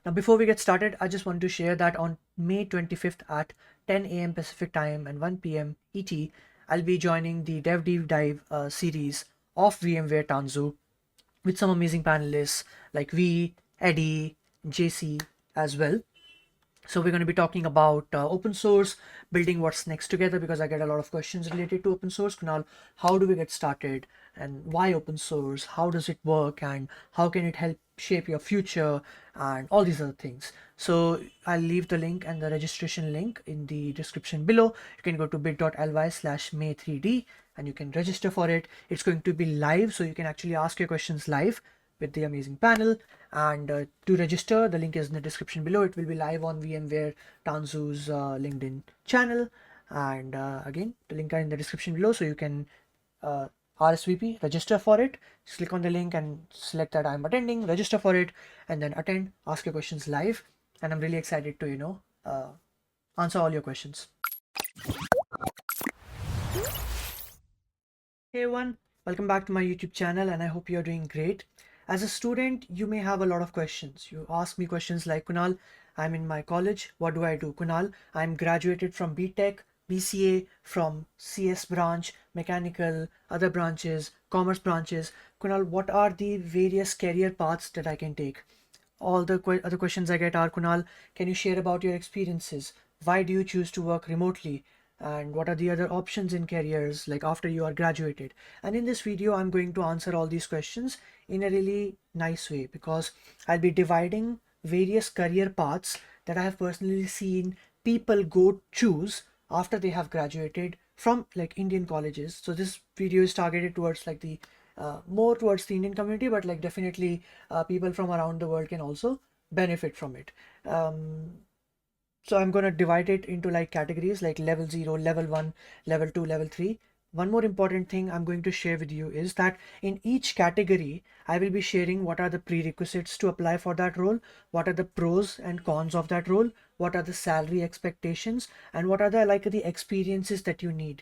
Now, before we get started, I just want to share that on May 25th at 10 a.m. Pacific time and 1 p.m. ET, I'll be joining the Dev Deep Dive series of VMware Tanzu with some amazing panelists like V, Eddie, JC as well. So we're going to be talking about open source, building what's next together, because I get a lot of questions related to open source. Kunal, how do we get started and why open source? How does it work and how can it help shape your future and all these other things. So I'll leave the link and the registration link in the description below. You can go to bit.ly/may3d and you can register for it. It's going to be live, so you can actually ask your questions live with the amazing panel. And to register, the link is in the description below. It will be live on VMware Tanzu's LinkedIn channel. And again, the link are in the description below, so you can RSVP, register for it. Just click on the link and select that I'm attending, register for it, and then attend, ask your questions live. And I'm really excited to, answer all your questions. Hey everyone, welcome back to my YouTube channel, and I hope you're doing great. As a student, you may have a lot of questions. You ask me questions like, Kunal, I'm in my college, what do I do? Kunal, I'm graduated from BTech, BCA, from CS branch, mechanical, other branches, commerce branches. Kunal, what are the various career paths that I can take? All the other questions I get are, Kunal, can you share about your experiences? Why do you choose to work remotely? And what are the other options in careers like after you are graduated? And in this video, I'm going to answer all these questions in a really nice way, because I'll be dividing various career paths that I have personally seen people go choose after they have graduated from like Indian colleges. So this video is targeted towards like the more towards the Indian community, but like definitely people from around the world can also benefit from it. So I'm going to divide it into like categories like level 0, level 1, level 2, level 3. One more important thing I'm going to share with you is that in each category, I will be sharing what are the prerequisites to apply for that role, what are the pros and cons of that role, what are the salary expectations, and what are the like the experiences that you need.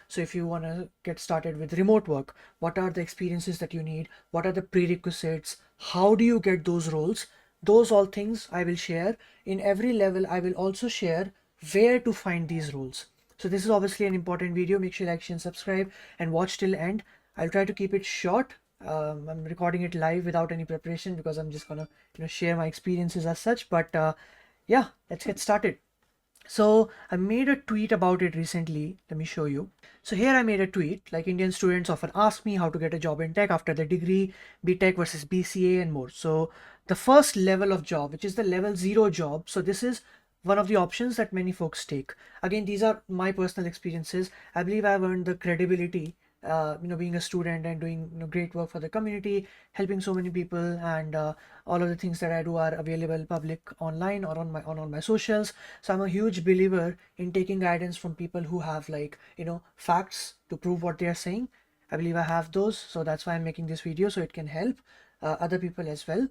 So if you want to get started with remote work, what are the experiences that you need? What are the prerequisites? How do you get those roles? Those all things I will share. In every level, I will also share where to find these roles. So this is obviously an important video. Make sure you like, share, and subscribe and watch till end. I'll try to keep it short. I'm recording it live without any preparation because I'm just gonna share my experiences as such. But yeah, let's get started. So I made a tweet about it recently. Let me show you. So here I made a tweet like Indian students often ask me how to get a job in tech after their degree, BTech versus BCA and more. So the first level of job, which is the level 0 job. So this is one of the options that many folks take. Again, these are my personal experiences. I believe I've earned the credibility, being a student and doing great work for the community, helping so many people, and all of the things that I do are available public online or on all my socials. So I'm a huge believer in taking guidance from people who have like facts to prove what they are saying. I believe I have those, so that's why I'm making this video, so it can help other people as well,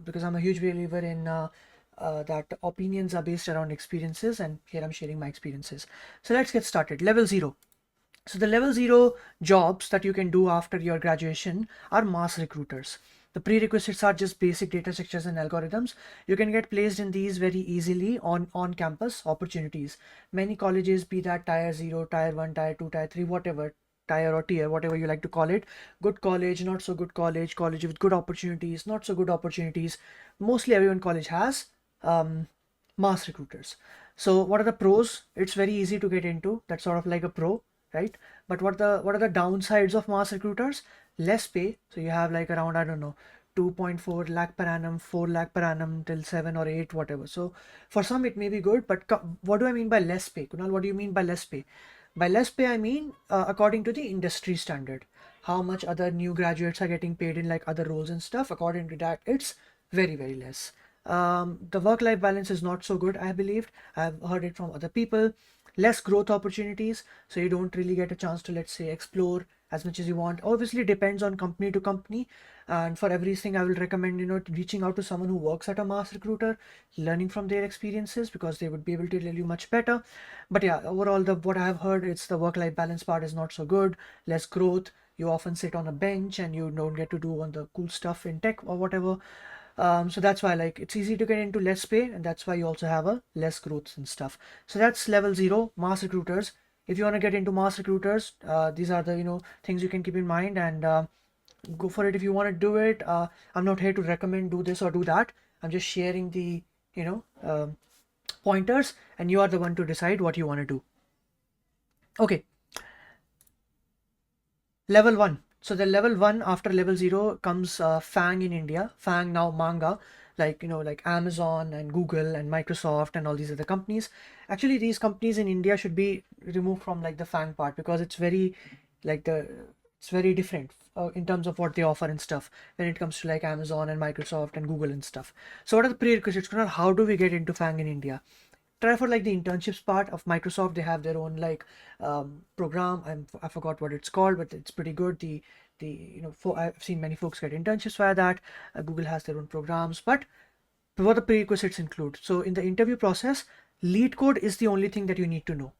because I'm a huge believer in that opinions are based around experiences, and here I'm sharing my experiences. So let's get started. Level 0. So the level 0 jobs that you can do after your graduation are mass recruiters. The prerequisites are just basic data structures and algorithms. You can get placed in these very easily on campus opportunities. Many colleges, be that tier 0, tier 1, tier 2, tier 3, whatever, tier or tier, whatever you like to call it, good college, not so good college, college with good opportunities, not so good opportunities. Mostly everyone college has mass recruiters. So what are the pros? It's very easy to get into. That's sort of like a pro, right? But what are the downsides of mass recruiters? Less pay. So you have like around, I don't know, 2.4 lakh per annum, 4 lakh per annum till 7 or 8, whatever. So for some it may be good, but what do I mean by less pay? Kunal, what do you mean by less pay? By less pay, I mean according to the industry standard, how much other new graduates are getting paid in like other roles and stuff. According to that, it's very, very less. The work-life balance is not so good, I believe. I've heard it from other people. Less growth opportunities, so you don't really get a chance to, let's say, explore as much as you want. Obviously it depends on company to company, and for everything I will recommend reaching out to someone who works at a mass recruiter, learning from their experiences, because they would be able to tell you much better. But yeah, overall, what I have heard, it's the work-life balance part is not so good. Less growth, you often sit on a bench and you don't get to do all the cool stuff in tech or whatever. So that's why like it's easy to get into less pay, and that's why you also have a less growth and stuff. So that's level 0, mass recruiters. If you want to get into mass recruiters, these are the things you can keep in mind, and go for it if you want to do it. I'm not here to recommend do this or do that. I'm just sharing the you know pointers, and you are the one to decide what you want to do. Okay, level 1. So the level 1 after level 0 comes FANG in India. FANG now manga, like like Amazon and Google and Microsoft and all these other companies. Actually, these companies in India should be removed from like the FANG part, because it's very like it's very different in terms of what they offer and stuff when it comes to like Amazon and Microsoft and Google and stuff. So what are the prerequisites? How do we get into FANG in India? Try for like the internships part of Microsoft. They have their own like program. I forgot what it's called, but it's pretty good. I've seen many folks get internships via that. Google has their own programs, but what the prerequisites include. So in the interview process, lead code is the only thing that you need to know.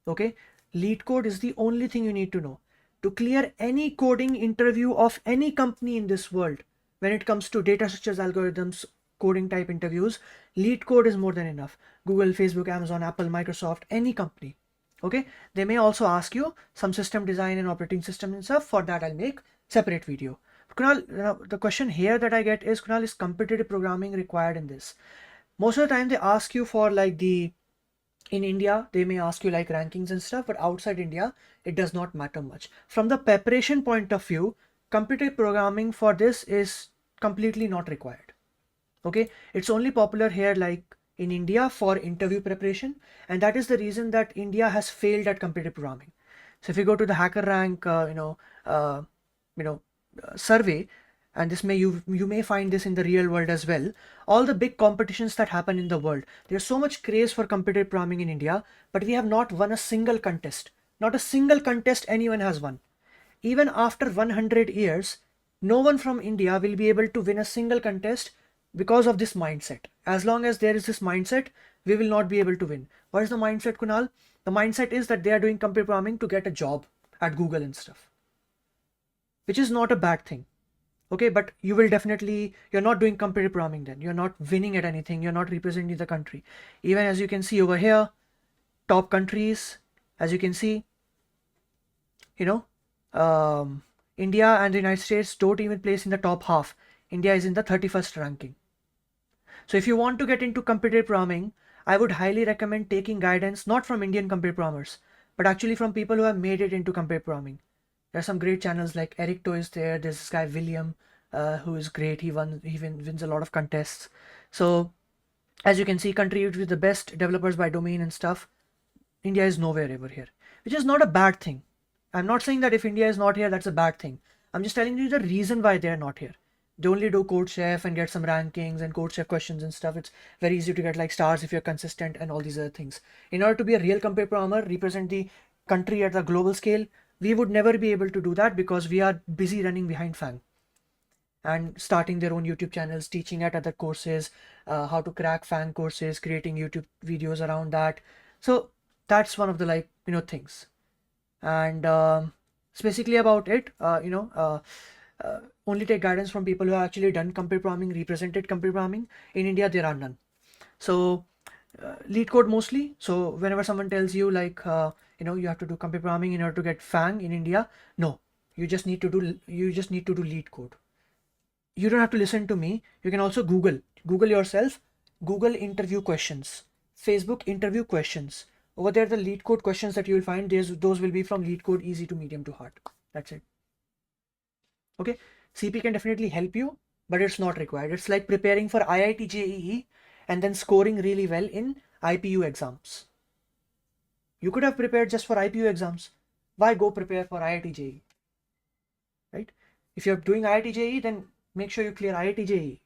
Okay, lead code is the only thing you need to know to clear any coding interview of any company in this world. When it comes to data structures, algorithms, coding type interviews, lead code is more than enough. Google, Facebook, Amazon, Apple, Microsoft, any company. Okay, they may also ask you some system design and operating system and stuff. For that, I'll make separate video. Kunal, the question here that I get is, Kunal, is competitive programming required in this? Most of the time they ask you for like in India, they may ask you like rankings and stuff, but outside India, it does not matter much. From the preparation point of view, competitive programming for this is completely not required. Okay, it's only popular here like in India for interview preparation, and that is the reason that India has failed at competitive programming. So if you go to the hacker rank survey, and this may you may find this in the real world as well, all the big competitions that happen in the world, there's so much craze for competitive programming in India, but we have not won a single contest. Not a single contest anyone has won. Even after 100 years, no one from India will be able to win a single contest because of this mindset. As long as there is this mindset, we will not be able to win. What is the mindset, Kunal? The mindset is that they are doing competitive programming to get a job at Google and stuff, which is not a bad thing. Okay, but you're not doing competitive programming, then you're not winning at anything, you're not representing the country. Even as you can see over here, top countries, as you can see, India and the United States don't even place in the top half. India is in the 31st ranking. So if you want to get into competitive programming, I would highly recommend taking guidance not from Indian competitive programmers, but actually from people who have made it into competitive programming. There are some great channels like Eric To is there. There's this guy William, who is great. He wins a lot of contests. So as you can see, country with the best developers by domain and stuff, India is nowhere ever here, which is not a bad thing. I'm not saying that if India is not here, that's a bad thing. I'm just telling you the reason why they're not here. They only do Code Chef and get some rankings and Code Chef questions and stuff. It's very easy to get like stars if you're consistent and all these other things. In order to be a real competitive programmer, represent the country at the global scale, we would never be able to do that because we are busy running behind FANG and starting their own YouTube channels, teaching at other courses, how to crack FANG courses, creating YouTube videos around that. So that's one of the things. And it's basically about it. Only take guidance from people who have actually done competitive programming, represented competitive programming. In India, there are none. So lead code mostly. So whenever someone tells you like you have to do competitive programming in order to get FANG in India, no, you just need to do lead code. You don't have to listen to me. You can also Google yourself, Google interview questions, Facebook interview questions. Over there, the lead code questions that you will find, those will be from lead code easy to medium to hard. That's it. Okay, CP can definitely help you, but it's not required. It's like preparing for IIT JEE and then scoring really well in IPU exams. You could have prepared just for IPU exams. Why go prepare for IIT JEE? Right? If you're doing IIT JEE, then make sure you clear IIT JEE.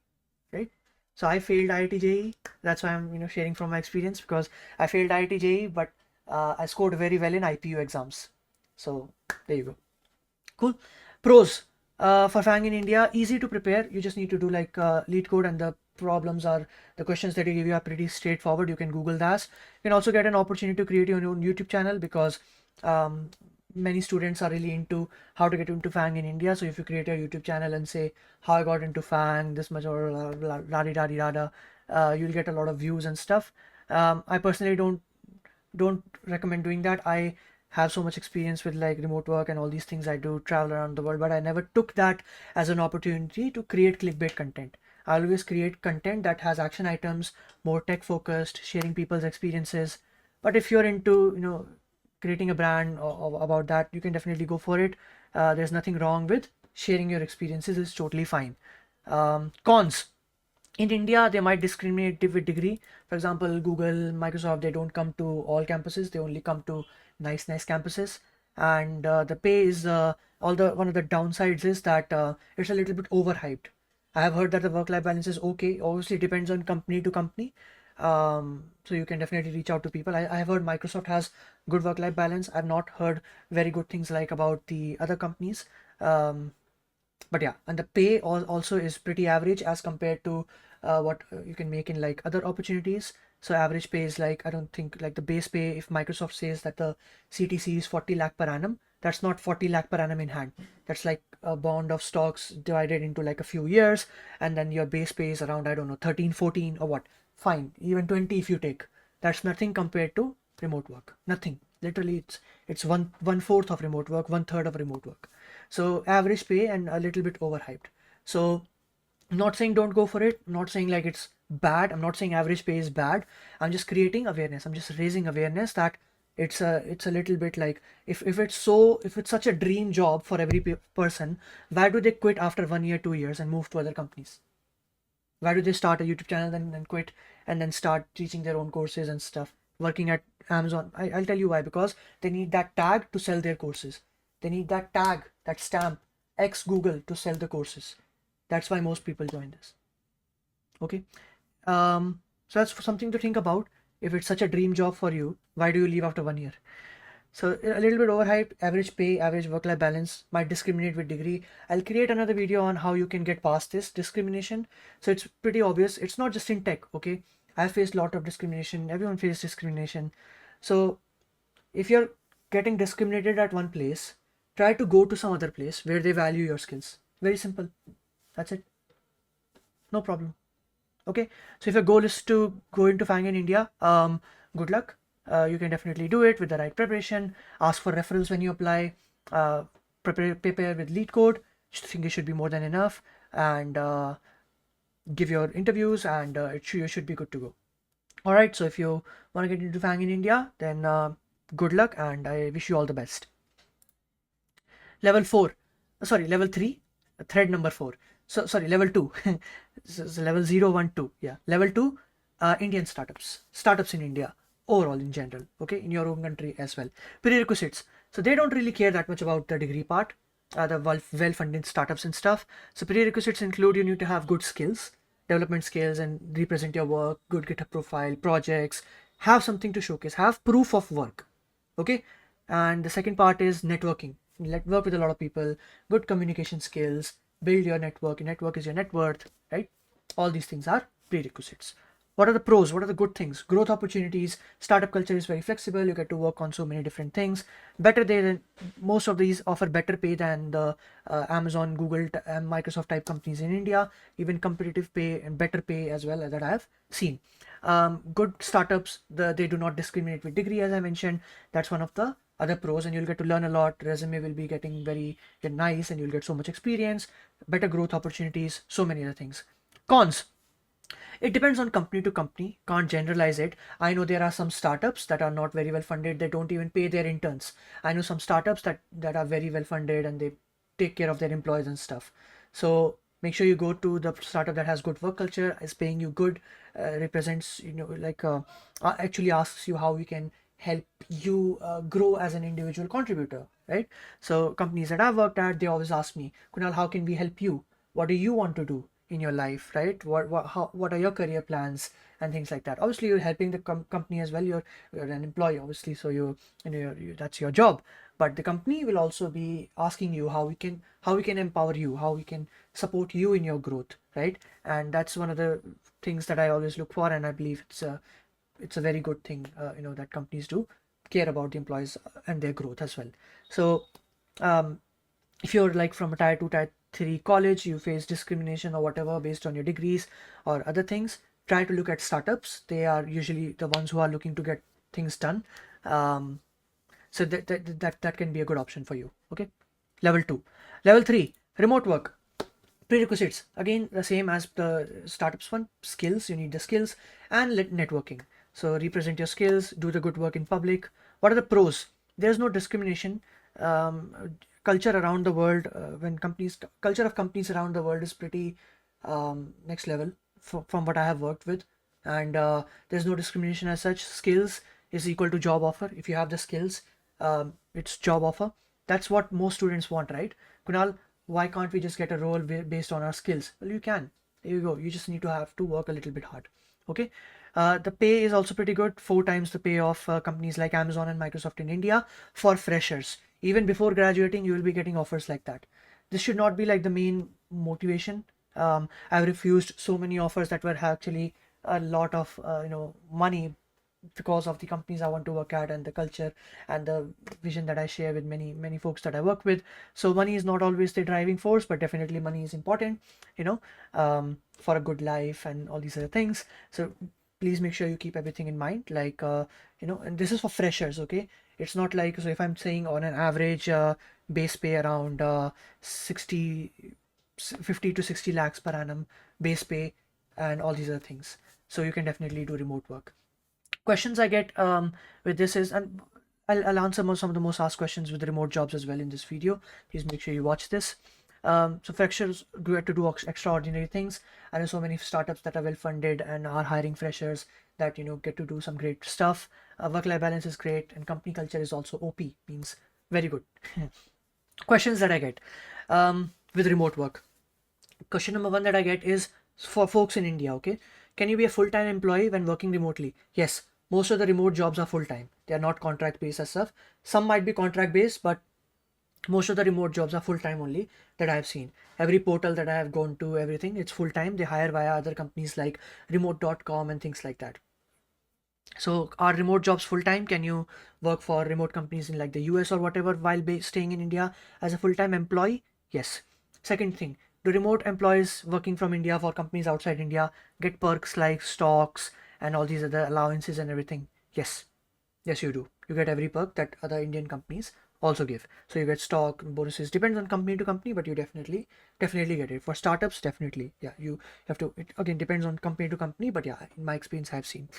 Right? So I failed IIT JEE. That's why I'm sharing from my experience, because I failed IIT JEE, but I scored very well in IPU exams. So there you go. Cool. Pros for FANG in India, easy to prepare. You just need to do like lead code, and the questions that they give you are pretty straightforward. You can Google that. You can also get an opportunity to create your own YouTube channel, because many students are really into how to get into FANG in India. So if you create a YouTube channel and say how I got into FANG, this much or la di da di da da, you'll get a lot of views and stuff. I personally don't recommend doing that. I have so much experience with like remote work and all these things. I do travel around the world, but I never took that as an opportunity to create clickbait content. I always create content that has action items, more tech focused, sharing people's experiences. But if you're into, creating a brand or about that, you can definitely go for it. There's nothing wrong with sharing your experiences. It's totally fine. Cons in India, they might discriminate with degree. For example, Google, Microsoft, they don't come to all campuses. They only come to nice campuses. And the pay is all the one of the downsides is that it's a little bit overhyped. I have heard that the work-life balance is okay. Obviously, it depends on company to company. So you can definitely reach out to people. I have heard Microsoft has good work-life balance. I've not heard very good things like about the other companies. But yeah, and the pay also is pretty average as compared to what you can make in like other opportunities. So average pay is like, I don't think like the base pay, if Microsoft says that the CTC is 40 lakh per annum, that's not 40 lakh per annum in hand. That's like a bond of stocks divided into like a few years, and then your base pay is around, I don't know, 13, 14 or what. Fine, even 20 if you take. That's nothing compared to remote work. Nothing. Literally, it's one fourth of remote work, one third of remote work. So average pay and a little bit overhyped. So I'm not saying don't go for it. I'm not saying like it's bad. I'm not saying average pay is bad. I'm just creating awareness. I'm just raising awareness that it's a little bit like if it's such a dream job for every person, why do they quit after 1 year, 2 years and move to other companies? Why do they start a YouTube channel and then quit and then start teaching their own courses and stuff, working at Amazon? I'll tell you why. Because they need that tag to sell their courses. They need that tag, that stamp, ex Google to sell the courses. That's why most people join this. Okay. So that's something to think about. If it's such a dream job for you, why do you leave after 1 year? So a little bit overhyped, average pay, average work-life balance, might discriminate with degree. I'll create another video on how you can get past this discrimination. So it's pretty obvious. It's not just in tech, okay? I've faced a lot of discrimination. Everyone faces discrimination. So if you're getting discriminated at one place, try to go to some other place where they value your skills. Very simple. That's it. No problem. Okay. So if your goal is to go into FANG in India, good luck. You can definitely do it with the right preparation. Ask for referrals when you apply. Prepare with lead code. I think it should be more than enough. And give your interviews, and you should be good to go. All right. So if you want to get into FANG in India, then good luck, and I wish you all the best. Level 4, level 3, thread number 4. So sorry, level 2. So level 0, 1, 2. Yeah, level 2, Indian startups in India overall in general. Okay, in your own country as well. Prerequisites. So they don't really care that much about the degree part, the well-funded startups and stuff. So prerequisites include you need to have good skills, development skills, and represent your work, good GitHub profile, projects, have something to showcase, have proof of work. Okay, and the second part is networking. Work with a lot of people, good communication skills, build your network. Your network is your net worth, right? All these things are prerequisites. What are the pros? What are the good things? Growth opportunities. Startup culture is very flexible. You get to work on so many different things. Better than most of these offer better pay than the Amazon, Google, and Microsoft type companies in India. Even competitive pay and better pay as well that I have seen. Good startups. They do not discriminate with degree, as I mentioned. That's one of the other pros, and you'll get to learn a lot. Resume will be getting very nice, and you'll get so much experience, better growth opportunities, so many other things. Cons. It depends on company to company. Can't generalize it. I know there are some startups that are not very well funded. They don't even pay their interns. I know some startups that are very well funded and they take care of their employees and stuff. So make sure you go to the startup that has good work culture, is paying you good, represents, actually asks you how we can help you grow as an individual contributor, right? So companies that I've worked at, they always ask me, Kunal, how can we help you? What do you want to do in your life, right? What are your career plans and things like that? Obviously, you're helping the company as well. You're an employee, obviously, so that's your job. But the company will also be asking you how we can empower you, how we can support you in your growth, right? And that's one of the things that I always look for, and I believe it's a very good thing, that companies do. care about the employees and their growth as well. So if you're like from a tier 2 tier 3 college, you face discrimination or whatever based on your degrees or other things, try to look at startups. They are usually the ones who are looking to get things done. So that can be a good option for you. Okay. Level 2. Level 3, remote work. Prerequisites, again the same as the startups one. Skills, you need the skills, and networking. So represent your skills, do the good work in public. What are the pros? There's no discrimination. Culture around the world, culture of companies around the world is pretty next level from what I have worked with. And there's no discrimination as such. Skills is equal to job offer. If you have the skills, it's job offer. That's what most students want, right? Kunal, why can't we just get a role based on our skills? Well, you can. There you go. You just need to have to work a little bit hard. Okay. The pay is also pretty good, 4 times the pay of companies like Amazon and Microsoft in India for freshers. Even before graduating, you will be getting offers like that. This should not be like the main motivation. I've refused so many offers that were actually a lot of money, because of the companies I want to work at and the culture and the vision that I share with many folks that I work with. So money is not always the driving force, but definitely money is important, for a good life and all these other things. So please make sure you keep everything in mind, like and this is for freshers. Okay, it's not like, so if I'm saying on an average base pay around 60 50 to 60 lakhs per annum base pay and all these other things, so you can definitely do remote work. Questions I get with this is, and I'll answer some of the most asked questions with remote jobs as well in this video. Please make sure you watch this. So freshers get to do extraordinary things. I know so many startups that are well funded and are hiring freshers that get to do some great stuff. Work-life balance is great, and company culture is also OP, means very good. Questions that I get with remote work. Question number 1 that I get is for folks in India. Okay, can you be a full-time employee when working remotely? Yes, most of the remote jobs are full-time. They are not contract-based as stuff. Some might be contract-based, but most of the remote jobs are full-time only that I have seen. Every portal that I have gone to, everything, it's full-time. They hire via other companies like remote.com and things like that. So are remote jobs full-time? Can you work for remote companies in like the US or whatever while staying in India as a full-time employee? Yes. Second thing, do remote employees working from India for companies outside India get perks like stocks and all these other allowances and everything? Yes. Yes, you do. You get every perk that other Indian companies also give. So you get stock, bonuses, depends on company to company, but you definitely get it. For startups, definitely. Yeah, you have to, it again depends on company to company, but yeah, in my experience, I've seen.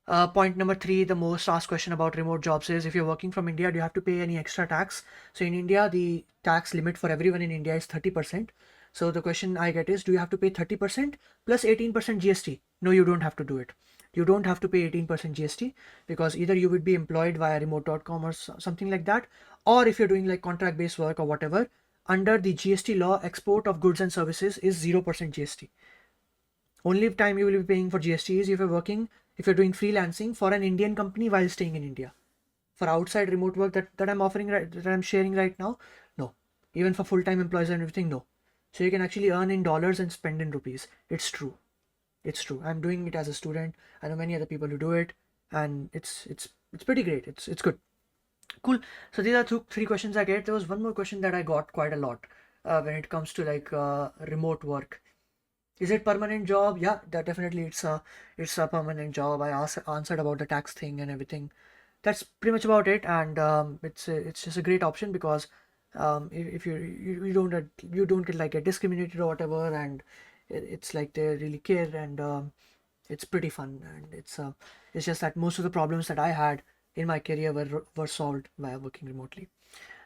Point number 3, the most asked question about remote jobs is, if you're working from India, do you have to pay any extra tax? So in India, the tax limit for everyone in India is 30%. So the question I get is, do you have to pay 30% plus 18% GST? No, you don't have to do it. You don't have to pay 18% GST, because either you would be employed via remote.com or something like that, or if you're doing like contract based work or whatever, under the GST law, export of goods and services is 0% GST. Only time you will be paying for GST is if you're doing freelancing for an Indian company while staying in India. For outside remote work that I'm offering, that I'm sharing right now, no. Even for full-time employees and everything, no. So you can actually earn in dollars and spend in rupees. It's true. I'm doing it as a student. I know many other people who do it, and it's pretty great. It's good. Cool. So these are 3 questions I get. There was one more question that I got quite a lot when it comes to like remote work. Is it permanent job? Yeah, that definitely it's a permanent job. I answered about the tax thing and everything. That's pretty much about it, and it's just a great option, because if you don't get like get discriminated or whatever, and it's like they really care, and it's pretty fun, and it's just that most of the problems that I had in my career were solved by working remotely.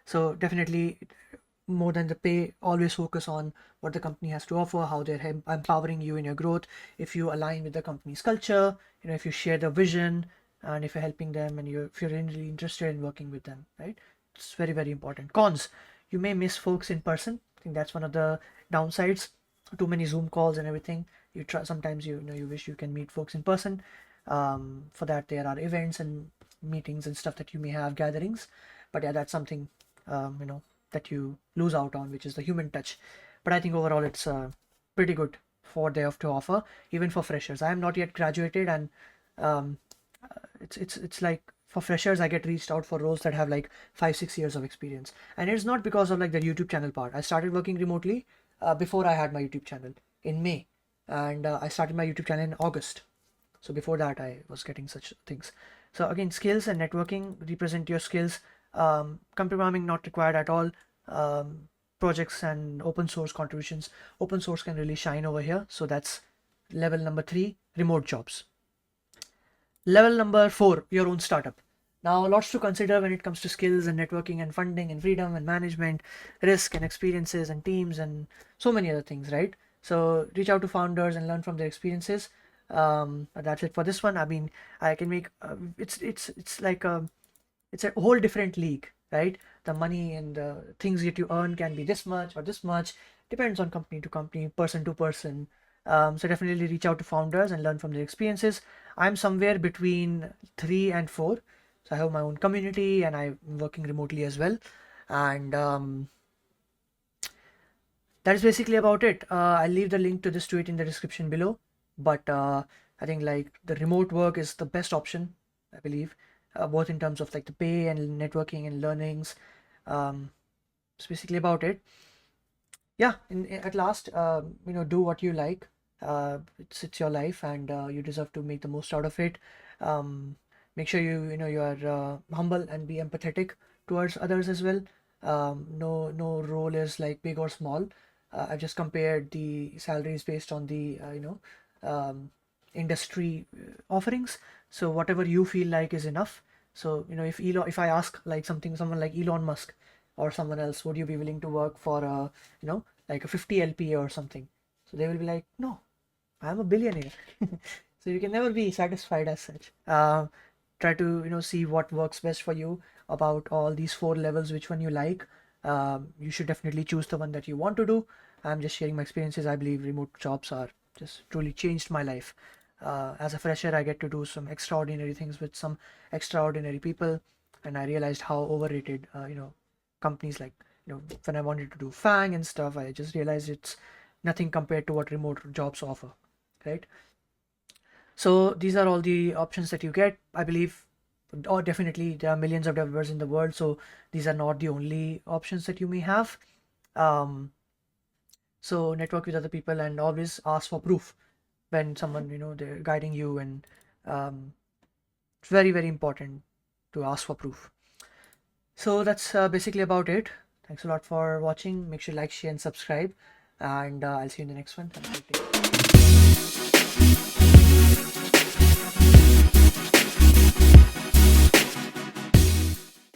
So definitely, more than the pay, always focus on what the company has to offer, how they're empowering you in your growth. If you align with the company's culture, if you share the vision, and if you're helping them, and if you're really interested in working with them, right? It's very, very important. Cons: you may miss folks in person. I think that's one of the downsides. Too many Zoom calls and everything. You try sometimes, you wish you can meet folks in person. For that, there are events and meetings and stuff that you may have, gatherings. But yeah, that's something that you lose out on, which is the human touch. But I think overall it's pretty good for they have to offer, even for freshers. I am not yet graduated, and it's like for freshers, I get reached out for roles that have like 5-6 years of experience, and it's not because of like the YouTube channel part. I started working remotely before I had my YouTube channel in May, and I started my YouTube channel in August. So before that, I was getting such things. So again, skills and networking represent your skills. Computer programming not required at all. Projects and open source contributions. Open source can really shine over here. So that's level number 3, remote jobs. Level number 4, your own startup. Now, lots to consider when it comes to skills and networking and funding and freedom and management, risk and experiences and teams and so many other things, right? So reach out to founders and learn from their experiences. That's it for this one. I mean, I can make it's like it's a whole different league, right? The money and the things that you earn can be this much or this much, depends on company to company, person to person. So definitely reach out to founders and learn from their experiences. I'm somewhere between 3 and 4. So I have my own community and I'm working remotely as well. And that is basically about it. I'll leave the link to this tweet in the description below. But I think like the remote work is the best option, I believe, both in terms of like the pay and networking and learnings. It's basically about it. Yeah, at last, do what you like. It's your life, and you deserve to make the most out of it. Make sure you are humble and be empathetic towards others as well. No role is like big or small. I've just compared the salaries based on the industry offerings. So whatever you feel like is enough. So if I ask like someone like Elon Musk or someone else, would you be willing to work for like a 50 LPA or something? So they will be like, no, I'm a billionaire. So you can never be satisfied as such. Try to see what works best for you about all these 4 levels, which one you like. You should definitely choose the one that you want to do. I'm just sharing my experiences. I believe remote jobs are just truly changed my life. As a fresher, I get to do some extraordinary things with some extraordinary people, and I realized how overrated companies like when I wanted to do FANG and stuff, I just realized it's nothing compared to what remote jobs offer, right? So these are all the options that you get, I believe. Or definitely there are millions of developers in the world, so these are not the only options that you may have. So network with other people and always ask for proof when someone they're guiding you, and it's very, very important to ask for proof. So that's basically about it. Thanks a lot for watching. Make sure you like, share and subscribe, and I'll see you in the next one. Have a great day.